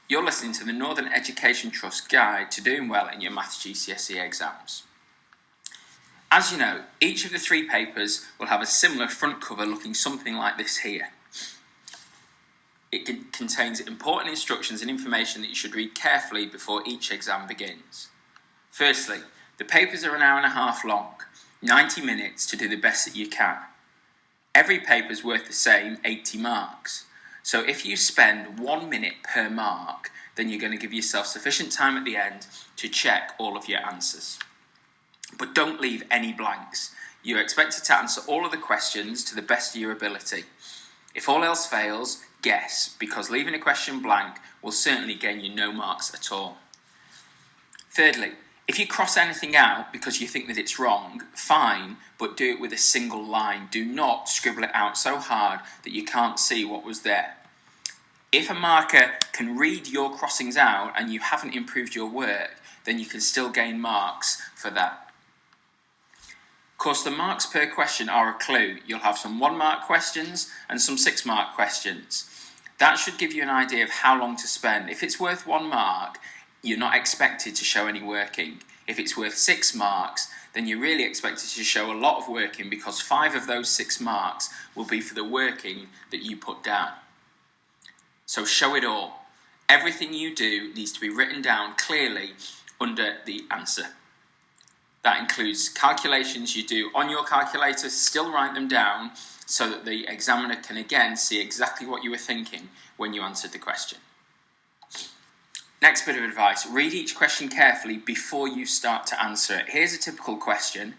You're listening to the Northern Education Trust Guide to Doing Well in Your Maths GCSE exams. As you know, each of the 3 papers will have a similar front cover looking something like this here. It contains important instructions and information that you should read carefully before each exam begins. Firstly, the papers are an hour and a half long, 90 minutes to do the best that you can. Every paper is worth the same 80 marks. So if you spend 1 minute per mark, then you're going to give yourself sufficient time at the end to check all of your answers. But don't leave any blanks. You're expected to answer all of the questions to the best of your ability. If all else fails, guess, because leaving a question blank will certainly gain you no marks at all. Thirdly, if you cross anything out because you think that it's wrong, fine, but do it with a single line. Do not scribble it out so hard that you can't see what was there. If a marker can read your crossings out and you haven't improved your work, then you can still gain marks for that. Of course, the marks per question are a clue. You'll have some 1-mark questions and some 6-mark questions. That should give you an idea of how long to spend. If it's worth 1 mark, you're not expected to show any working. If it's worth 6 marks, then you're really expected to show a lot of working because 5 of those 6 marks will be for the working that you put down. So show it all. Everything you do needs to be written down clearly under the answer. That includes calculations you do on your calculator, still write them down so that the examiner can again see exactly what you were thinking when you answered the question. Next bit of advice, read each question carefully before you start to answer it. Here's a typical question,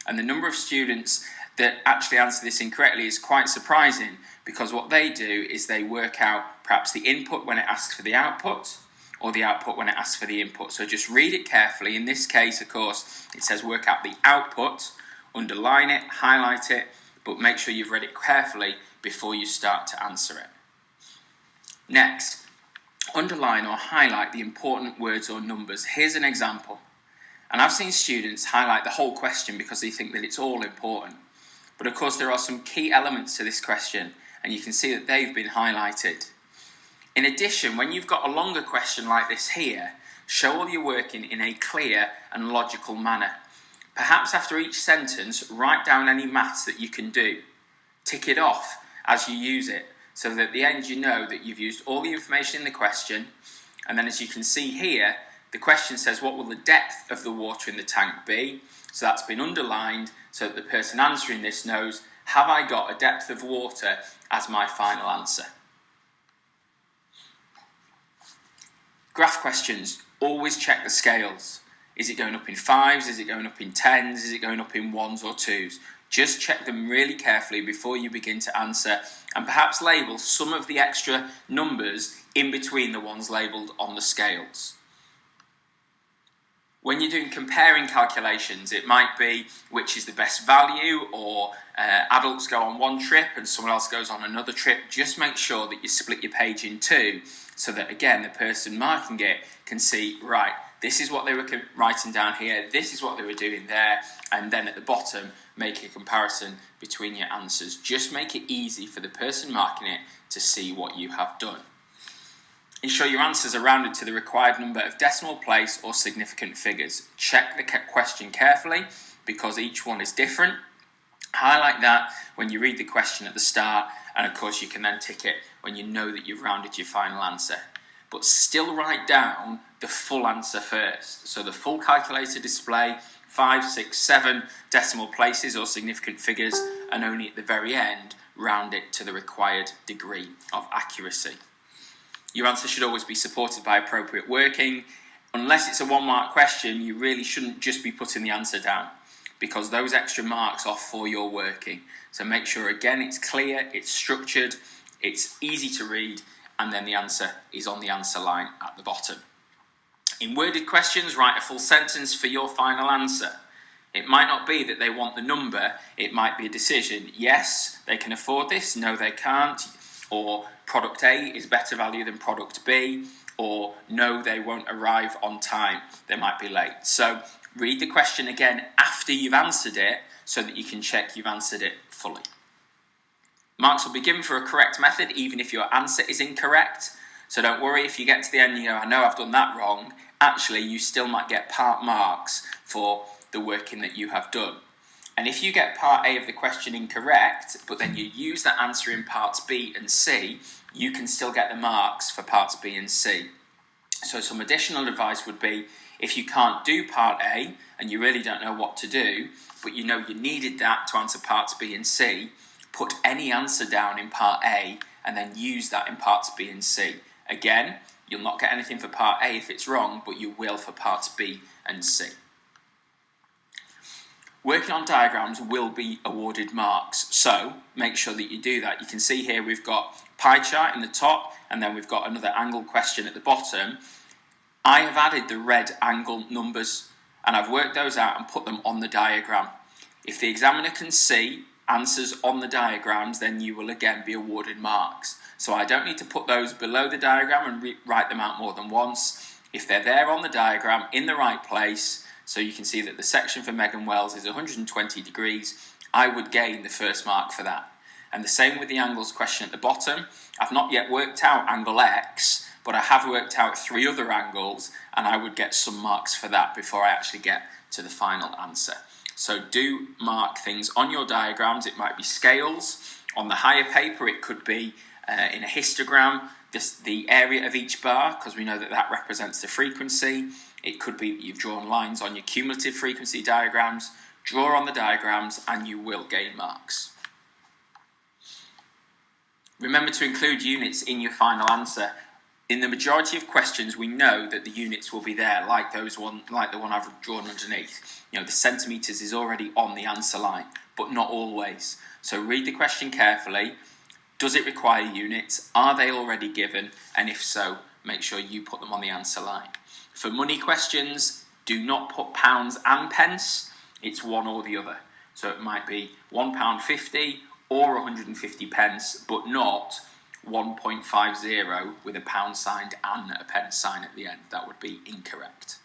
and the number of students that actually answer this incorrectly is quite surprising because what they do is they work out perhaps the input when it asks for the output or the output when it asks for the input. So just read it carefully. In this case, of course, it says work out the output, underline it, highlight it, but make sure you've read it carefully before you start to answer it. Next, underline or highlight the important words or numbers. Here's an example. And I've seen students highlight the whole question because they think that it's all important. But of course, there are some key elements to this question, and you can see that they've been highlighted. In addition, when you've got a longer question like this here, show all your working in a clear and logical manner. Perhaps after each sentence, write down any maths that you can do. Tick it off as you use it, so that at the end you know that you've used all the information in the question, and then as you can see here, the question says what will the depth of the water in the tank be? So that's been underlined so that the person answering this knows, have I got a depth of water as my final answer? Graph questions, always check the scales. Is it going up in 5s? Is it going up in 10s? Is it going up in 1s or 2s? Just check them really carefully before you begin to answer, and perhaps label some of the extra numbers in between the ones labelled on the scales. When you're doing comparing calculations, it might be which is the best value, or adults go on one trip and someone else goes on another trip. Just make sure that you split your page in 2 so that, again, the person marking it can see, right, this is what they were writing down here, this is what they were doing there, and then at the bottom, make a comparison between your answers. Just make it easy for the person marking it to see what you have done. Ensure your answers are rounded to the required number of decimal place or significant figures. Check the question carefully because each one is different. Highlight that when you read the question at the start, and of course you can then tick it when you know that you've rounded your final answer. But still write down the full answer first. So the full calculator display, 5, 6, 7 decimal places or significant figures, and only at the very end round it to the required degree of accuracy. Your answer should always be supported by appropriate working. Unless it's a 1-mark question, you really shouldn't just be putting the answer down because those extra marks are for your working. So make sure, again, it's clear, it's structured, it's easy to read, and then the answer is on the answer line at the bottom. In worded questions, write a full sentence for your final answer. It might not be that they want the number, it might be a decision. Yes, they can afford this, no they can't, or product A is better value than product B, or no, they won't arrive on time, they might be late. So read the question again after you've answered it so that you can check you've answered it fully. Marks will be given for a correct method even if your answer is incorrect. So don't worry if you get to the end and you go, I know I've done that wrong. Actually, you still might get part marks for the working that you have done. And if you get part A of the question incorrect, but then you use that answer in parts B and C, you can still get the marks for parts B and C. So some additional advice would be, if you can't do part A and you really don't know what to do, but you know you needed that to answer parts B and C, put any answer down in part A and then use that in parts B and C. Again, you'll not get anything for part A if it's wrong, but you will for parts B and C. Working on diagrams will be awarded marks, so make sure that you do that. You can see here we've got pie chart in the top, and then we've got another angle question at the bottom. I have added the red angle numbers, and I've worked those out and put them on the diagram. If the examiner can see answers on the diagrams, then you will again be awarded marks. So I don't need to put those below the diagram and write them out more than once. If they're there on the diagram in the right place, so you can see that the section for Megan Wells is 120 degrees, I would gain the first mark for that. And the same with the angles question at the bottom. I've not yet worked out angle X, but I have worked out 3 other angles, and I would get some marks for that before I actually get to the final answer. So do mark things on your diagrams. It might be scales. On the higher paper, it could be in a histogram, the area of each bar, because we know that that represents the frequency. It could be you've drawn lines on your cumulative frequency diagrams. Draw on the diagrams and you will gain marks. Remember to include units in your final answer. In the majority of questions, we know that the units will be there, like the one I've drawn underneath. You know, the centimetres is already on the answer line, but not always. So read the question carefully. Does it require units? Are they already given? And if so, make sure you put them on the answer line. For money questions, do not put pounds and pence. It's one or the other. So it might be £1.50 or 150 pence, but not 1.50 with a pound sign and a pence sign at the end. That would be incorrect.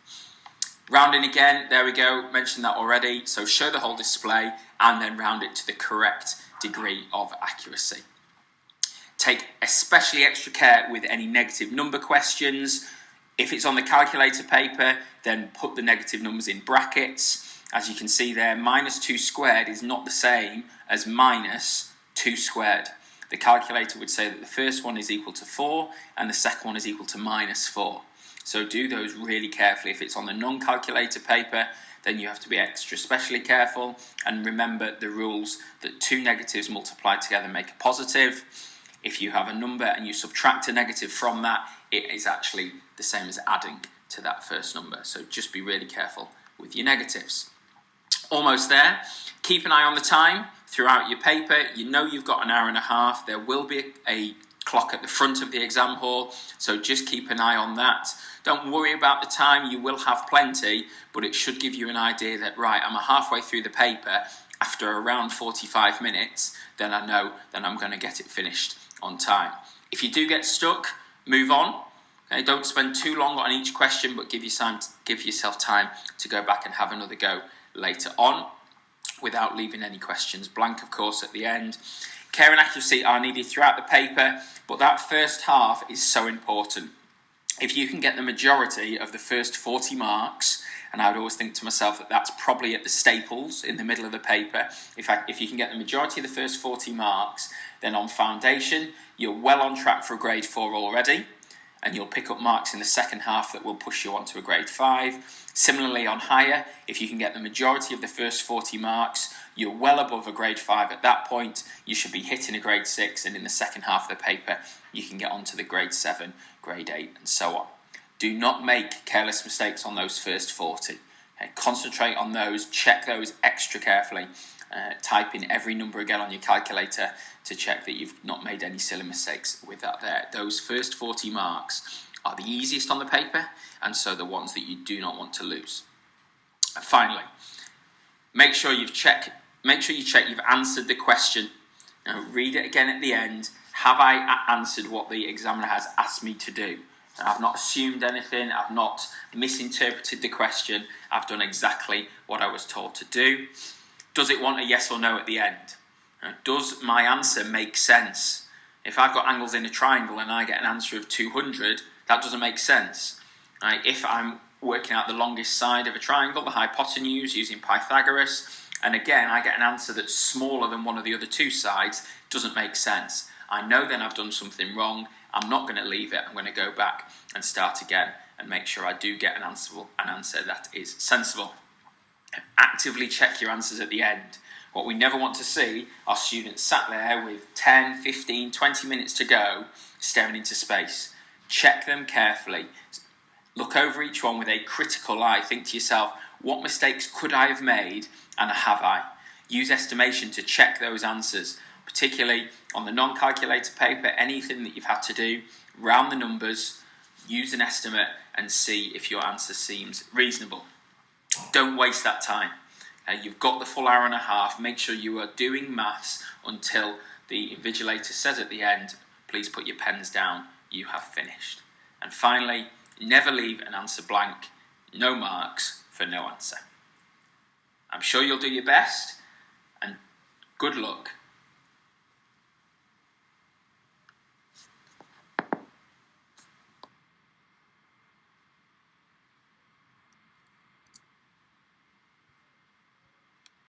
Rounding again, there we go, mentioned that already. So show the whole display and then round it to the correct degree of accuracy. Take especially extra care with any negative number questions. If it's on the calculator paper, then put the negative numbers in brackets. As you can see there, -2 squared is not the same as -2 squared. The calculator would say that the first one is equal to 4 and the second one is equal to -4. So do those really carefully. If it's on the non-calculator paper, then you have to be extra especially careful. And remember the rules that 2 negatives multiplied together make a positive. If you have a number and you subtract a negative from that, it is actually the same as adding to that first number. So just be really careful with your negatives. Almost there. Keep an eye on the time throughout your paper. You know you've got an hour and a half. There will be a clock at the front of the exam hall, so just keep an eye on that. Don't worry about the time. You will have plenty, but it should give you an idea that, right, I'm halfway through the paper. After around 45 minutes, then I know that I'm going to get it finished on time. If you do get stuck, move on. Okay, don't spend too long on each question, but give yourself time to go back and have another go later on without leaving any questions blank, of course, at the end. Care and accuracy are needed throughout the paper, but that first half is so important. If you can get the majority of the first 40 marks, and I would always think to myself that that's probably at the staples in the middle of the paper. If you can get the majority of the first 40 marks, then on foundation, you're well on track for a grade 4 already, and you'll pick up marks in the second half that will push you onto a grade 5. Similarly on higher, if you can get the majority of the first 40 marks, you're well above a grade 5 at that point. You should be hitting a grade 6, and in the second half of the paper, you can get onto the grade 7, grade 8, and so on. Do not make careless mistakes on those first 40. Okay, concentrate on those, check those extra carefully. Type in every number again on your calculator to check that you've not made any silly mistakes with that there. Those first 40 marks are the easiest on the paper, and so the ones that you do not want to lose. And finally, make sure you check you've answered the question. Now, read it again at the end. Have I answered what the examiner has asked me to do? I've not assumed anything, I've not misinterpreted the question, I've done exactly what I was told to do. Does it want a yes or no at the end? Does my answer make sense? If I've got angles in a triangle and I get an answer of 200, that doesn't make sense. Right? If I'm working out the longest side of a triangle, the hypotenuse, using Pythagoras, and again I get an answer that's smaller than one of the other two sides, doesn't make sense. I know then I've done something wrong. I'm not going to leave it. I'm going to go back and start again and make sure I do get an answer that is sensible. Actively check your answers at the end. What we never want to see are students sat there with 10, 15, 20 minutes to go, staring into space. Check them carefully. Look over each one with a critical eye. Think to yourself, what mistakes could I have made, and have I? Use estimation to check those answers, particularly on the non-calculator paper. Anything that you've had to do, round the numbers, use an estimate and see if your answer seems reasonable. Don't waste that time. You've got the full hour and a half. Make sure you are doing maths until the invigilator says at the end, please put your pens down, you have finished. And finally, never leave an answer blank. No marks for no answer. I'm sure you'll do your best, and good luck